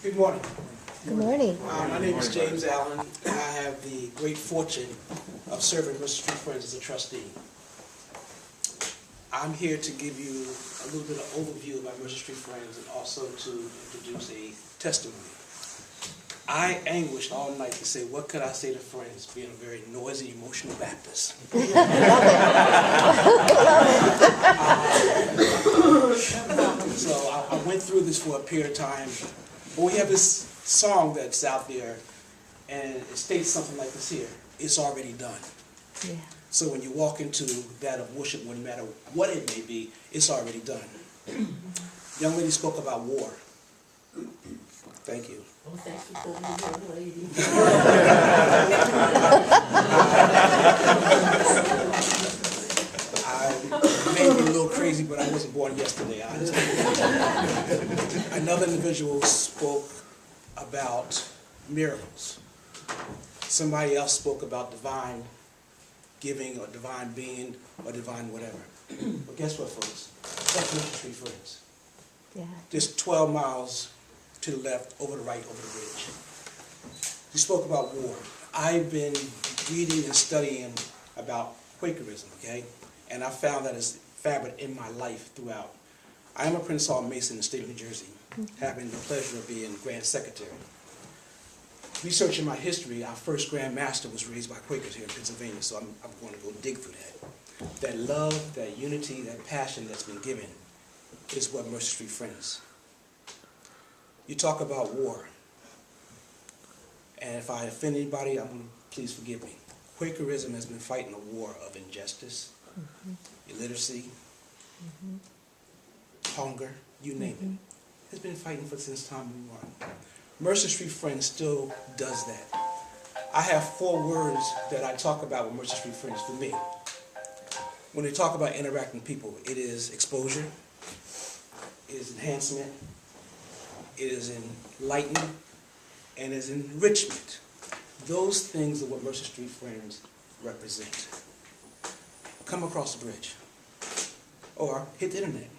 Good morning. Good morning. My name is James Allen, and I have the great fortune of serving Mercer Street Friends as a trustee. I'm here to give you a little bit of overview about Mercer Street Friends and also to introduce a testimony. I anguished all night to say, what could I say to friends, being a very noisy, emotional Baptist. So I went through this for a period of time. But we have this song that's out there, and it states something like this here: it's already done. Yeah. So when you walk into that of worship, no matter what it may be, it's already done. Young lady spoke about war. Thank you. Oh, thank you for the young lady. I may be a little crazy, but I wasn't born yesterday. I understand. Another individual spoke about miracles. Somebody else spoke about divine giving or divine being or divine whatever. But guess what, folks? That's Mercer Street Friends. Yeah. Just 12 miles to the left, over the right, over the bridge. You spoke about war. I've been reading and studying about Quakerism, okay? And I found that it's fabric in my life throughout. I am a Prince Hall Mason in the state of New Jersey, having the pleasure of being Grand Secretary. Researching my history, our first Grand Master was raised by Quakers here in Pennsylvania, so I'm going to go dig through that. That love, that unity, that passion that's been given is what Mercer Street Friends. You talk about war, and if I offend anybody, please forgive me. Quakerism has been fighting a war of injustice, illiteracy, hunger, you name it. It's been fighting for since time immemorial. Mercer Street Friends still does that. I have 4 words that I talk about with Mercer Street Friends for me. When they talk about interacting with people, it is exposure, it is enhancement, it is enlightenment, and it is enrichment. Those things are what Mercer Street Friends represent. Come across the bridge, or hit the internet.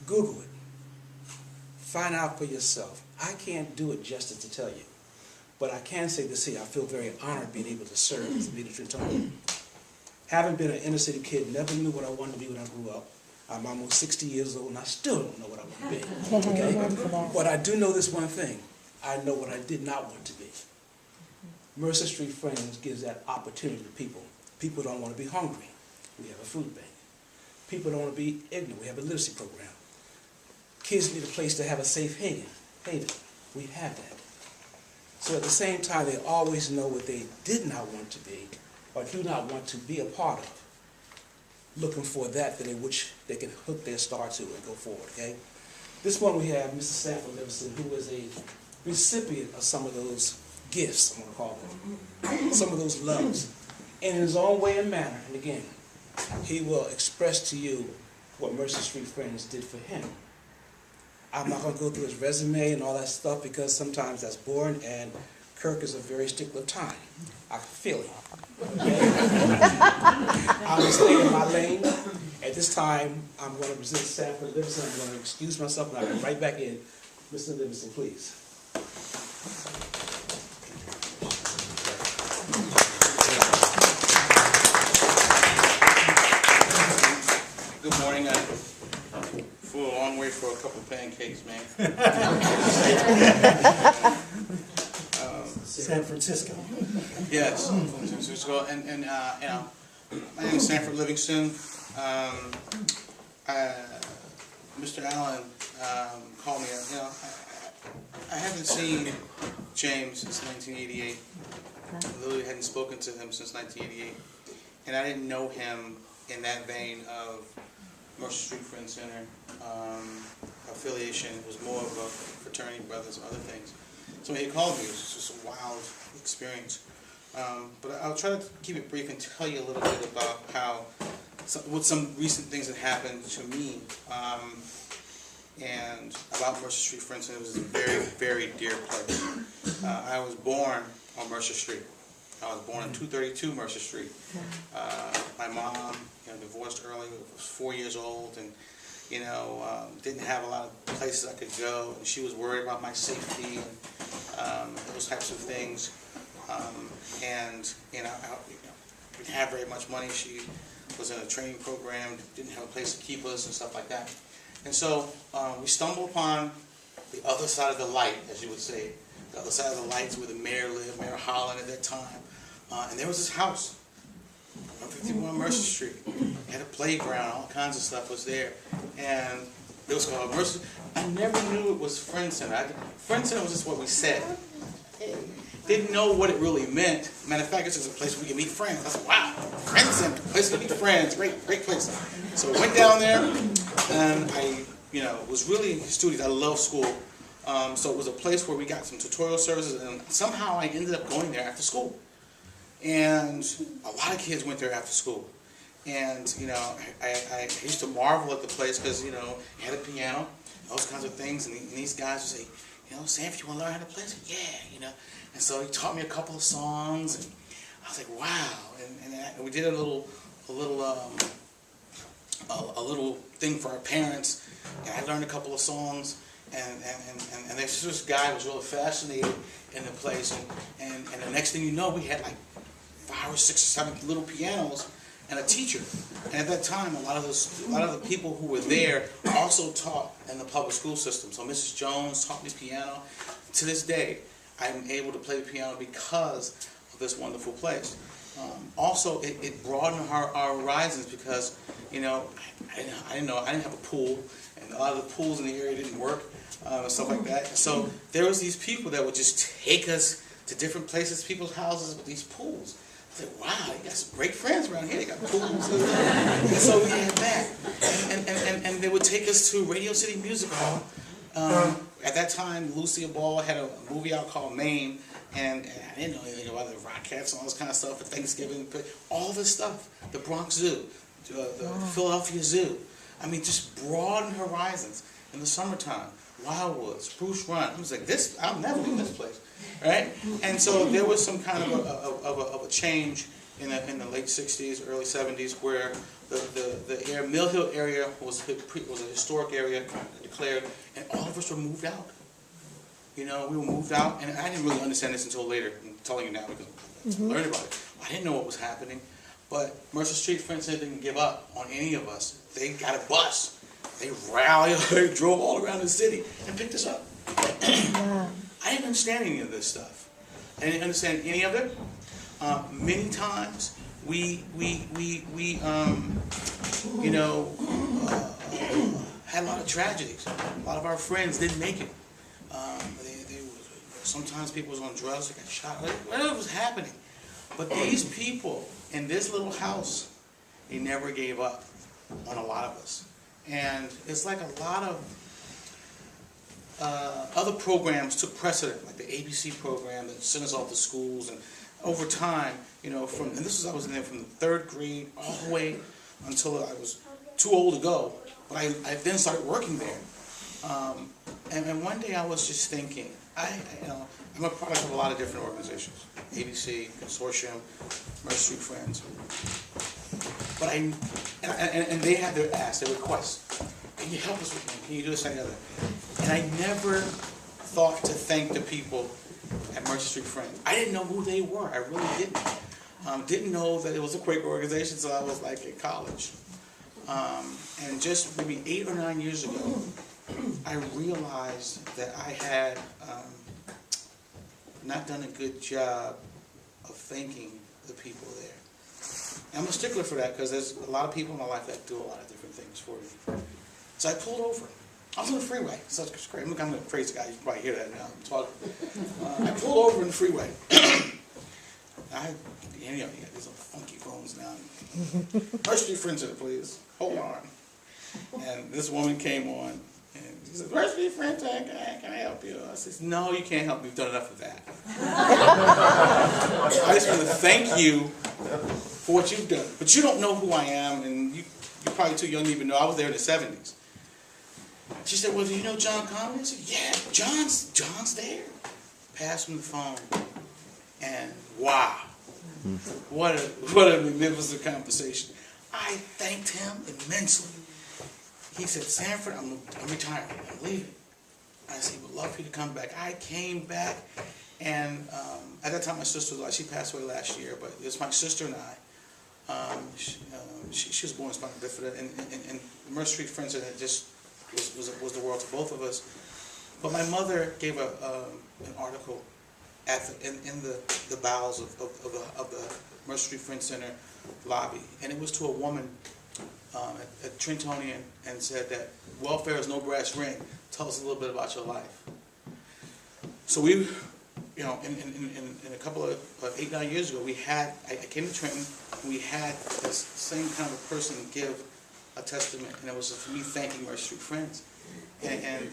Google it. Find out for yourself. I can't do it justice to tell you, but I can say this here: I feel very honored being able to serve as a leader in Trenton. Having been an inner city kid, never knew what I wanted to be when I grew up. I'm almost 60 years old and I still don't know what I want to be. Okay? But I do know this one thing. I know what I did not want to be. Mercer Street Friends gives that opportunity to people. People don't want to be hungry. We have a food bank. People don't want to be ignorant. We have a literacy program. Kids need a place to have a safe haven. We have that. So at the same time, they always know what they did not want to be or do not want to be a part of, looking for that which they can hook their star to and go forward, okay? This one we have Mr. Sanford Livingston, who is a recipient of some of those gifts, I'm going to call them, some of those loves, in his own way and manner. And again, he will express to you what Mercer Street Friends did for him. I'm not going to go through his resume and all that stuff because sometimes that's boring, and Kirk is a very stickler of time. I feel him. Okay? I'm going to stay in my lane. At this time, I'm going to present Sanford Livingston. I'm going to excuse myself and I'll be right back in. Mr. Livingston, please. Good morning. I flew a long way for a couple of pancakes, man. San Francisco. Yes, San Francisco. And you know, my name is Sanford Livingston. Mr. Allen called me. You know, I haven't seen James since 1988. I literally hadn't spoken to him since 1988, and I didn't know him in that vein of Mercer Street Friends Center affiliation. It was more of a fraternity, brothers, other things. So when he called me, it was just a wild experience. But I'll try to keep it brief and tell you a little bit about how, what some recent things that happened to me, and about Mercer Street Friends. It was a very, very dear place. I was born on Mercer Street. I was born in 232 Mercer Street. My mom, divorced early. I was 4 years old, and didn't have a lot of places I could go, and she was worried about my safety and those types of things. I didn't have very much money. She was in a training program, didn't have a place to keep us and stuff like that. And so we stumbled upon the other side of the light, as you would say. The other side of the lights where the mayor lived, Mayor Holland at that time. And there was this house, 151 Mercer Street. It had a playground, all kinds of stuff was there. And it was called Mercer. I never knew it was Friend Center. Friend Center was just what we said. Didn't know what it really meant. Matter of fact, it's just a place where we can meet friends. I said, wow, Friend Center, place to meet friends, great place. So I went down there, and I, was really studious. I love school. So it was a place where we got some tutorial services, and somehow I ended up going there after school. And a lot of kids went there after school. And, I used to marvel at the place because, it had a piano, those kinds of things. And these guys would say, Sanford, you want to learn how to play? I said, yeah, And so he taught me a couple of songs, and I was like, wow. And we did a little thing for our parents, and I learned a couple of songs. And this guy was really fascinated in the place, and the next thing you know, we had like 5 or 6 or 7 little pianos and a teacher. And at that time, a lot of the people who were there also taught in the public school system. So Mrs. Jones taught me piano. To this day, I'm able to play the piano because of this wonderful place. Also, it broadened our horizons because, I didn't have a pool, and a lot of the pools in the area didn't work, and stuff like that. So there was these people that would just take us to different places, people's houses with these pools. I said, wow, you got some great friends around here. They got pools. And so we had that. And they would take us to Radio City Music Hall. At that time, Lucille Ball had a movie out called Maine, and I didn't know anything about the Rockettes and all this kind of stuff at Thanksgiving. All this stuff, the Bronx Zoo, the Philadelphia Zoo. I mean, just broaden horizons. In the summertime, Wildwood, Spruce Run. I was like, I'll never leave this place, right? And so there was some kind of a change in the late '60s, early '70s, where the Mill Hill area was a historic area declared, and all of us were moved out. We were moved out, and I didn't really understand this until later. I'm telling you now because I learned about it. I didn't know what was happening, but Mercer Street Friends didn't give up on any of us. They got a bus. They rallied, they drove all around the city and picked us up. Wow. I didn't understand any of this stuff. I didn't understand any of it. Many times we had a lot of tragedies. A lot of our friends didn't make it. Sometimes people was on drugs, they got shot, whatever was happening. But these people in this little house, they never gave up on a lot of us. And it's like a lot of other programs took precedent, like the ABC program that sent us off to schools. And over time, I was in there from the 3rd grade all the way until I was too old to go. But I then started working there. And one day I was just thinking, I'm a product of a lot of different organizations, ABC, Consortium, Mercer Street Friends. But and they had their requests. Can you help us with them? Can you do this and the other? And I never thought to thank the people at Mercer Street Friends. I didn't know who they were. I really didn't. Didn't know that it was a Quaker organization, so I was like in college. And just maybe 8 or 9 years ago, I realized that I had not done a good job of thanking the people there. And I'm a stickler for that because there's a lot of people in my life that do a lot of different things for me. So I pulled over. I was on the freeway. So it's great. I'm a crazy guy. You can probably hear that now. I'm talking. I pulled over in the freeway. You got these little funky phones now. Mercer Street Friends, please. Hold on. And this woman came on. And she said, Mercer Street Friends, can I help you? I said, no, you can't help me. We've done enough of that. I just want to thank you for what you've done. But you don't know who I am, and you're probably too young to even know. I was there in the 70s. She said, well, do you know John Conley? I said, yeah, John's there. Passed him the phone. And wow, what a magnificent conversation. I thanked him immensely. He said, Sanford, I'm retiring. I'm leaving. I said, would love for you to come back. I came back, and at that time my sister was alive. She passed away last year, but it was my sister and I. She was born with spinal bifida, and Mercer Street Friends had just was the world to both of us. But my mother gave an article in the bowels of the Mercer Street Friends Center lobby, and it was to a woman at Trentonian, and said that welfare is no brass ring. Tell us a little bit about your life. So we, in a couple of 8-9 years ago, I came to Trenton, and we had this same kind of a person give a testament, and it was for me thanking Mercer Street Friends. And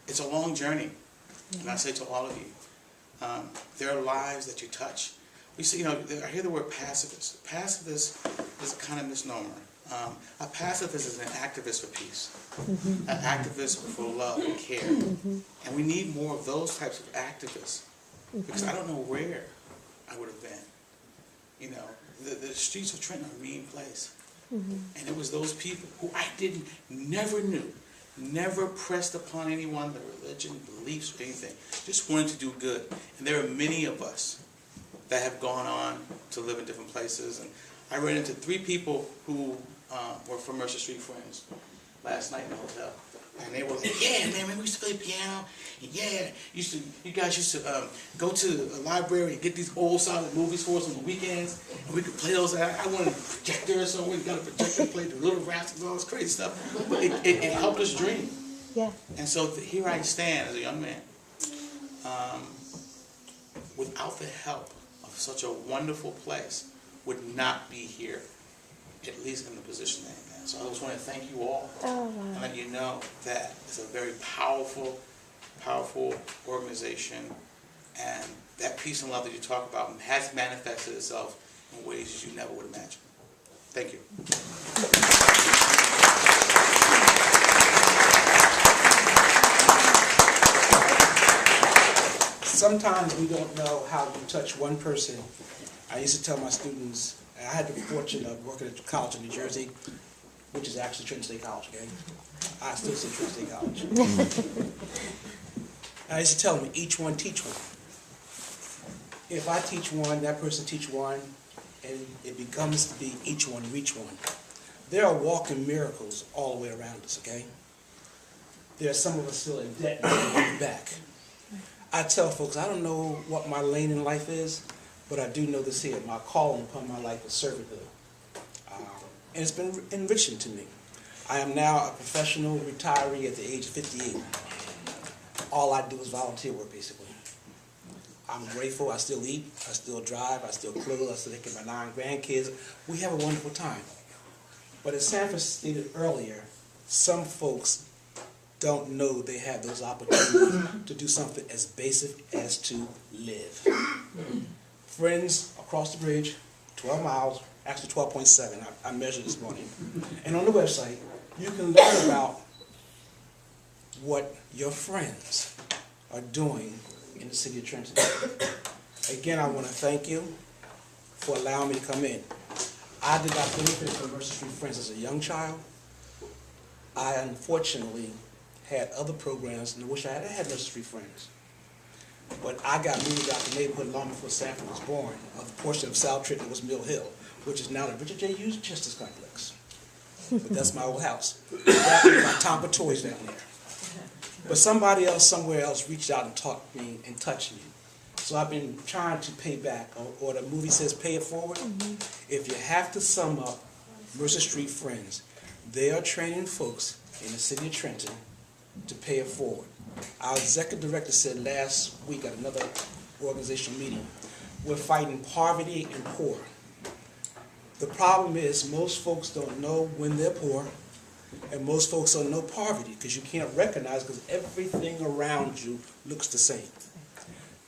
it's a long journey, and I say to all of you, there are lives that you touch. We see, I hear the word pacifist. Pacifist is a kind of misnomer. A pacifist is an activist for peace, an activist for love and care. And we need more of those types of activists, because I don't know where I would have been. The streets of Trenton are a mean place. And it was those people who I never knew, never pressed upon anyone, their religion, beliefs, or anything, just wanted to do good. And there are many of us that have gone on to live in different places. And I ran into 3 people who were from Mercer Street Friends last night in the hotel. And they were like, yeah, man, we used to play piano. And yeah, you guys used to go to a library and get these old silent movies for us on the weekends. And we could play those. I wanted a projector or something. We got a projector to play the Little Rascals, all this crazy stuff. But it helped us dream. Yeah. And so here I stand as a young man. Without the help of such a wonderful place, would not be here, at least in the position that I'm in. So I just want to thank you all and let you know that it's a very powerful, powerful organization, and that peace and love that you talk about has manifested itself in ways you never would imagine. Thank you. Sometimes we don't know how to touch one person. I used to tell my students, I had the fortune of working at the college in New Jersey, which is actually Trenton State College, okay? I still say Trenton State College. I used to tell them, each one teach one. If I teach one, that person teach one, and it becomes to be each one reach one. There are walking miracles all the way around us, okay? There are some of us still in debt and back. I tell folks, I don't know what my lane in life is, but I do know this here. My calling upon my life is servanthood. And it's been enriching to me. I am now a professional retiree at the age of 58. All I do is volunteer work, basically. I'm grateful. I still eat. I still drive. I still clothe. I still take care of my 9 grandkids. We have a wonderful time. But as Sanford stated earlier, some folks don't know they have those opportunities to do something as basic as to live. Friends across the bridge, 12 miles, actually 12.7, I measured this morning. And on the website, you can learn about what your friends are doing in the city of Trenton. Again, I want to thank you for allowing me to come in. I did not benefit from Mercer Street Friends as a young child. I unfortunately had other programs, and I wish I had Mercer Street Friends. But I got moved out the neighborhood long before Sanford was born, of the portion of South Trenton that was Mill Hill, which is now the Richard J. Hughes Justice Complex. But that's my old house. That was my Tompa Toys down there. But somebody else somewhere else reached out and taught me and touched me. So I've been trying to pay back, or the movie says pay it forward. If you have to sum up Mercer Street Friends, they are training folks in the city of Trenton to pay it forward. Our executive director said last week at another organizational meeting, we're fighting poverty and poor. The problem is most folks don't know when they're poor, and most folks don't know poverty because you can't recognize because everything around you looks the same.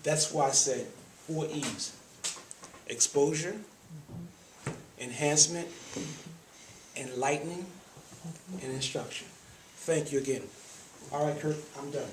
That's why I said 4 E's: exposure, enhancement, enlightening, and instruction. Thank you again. All right, Kurt, I'm done.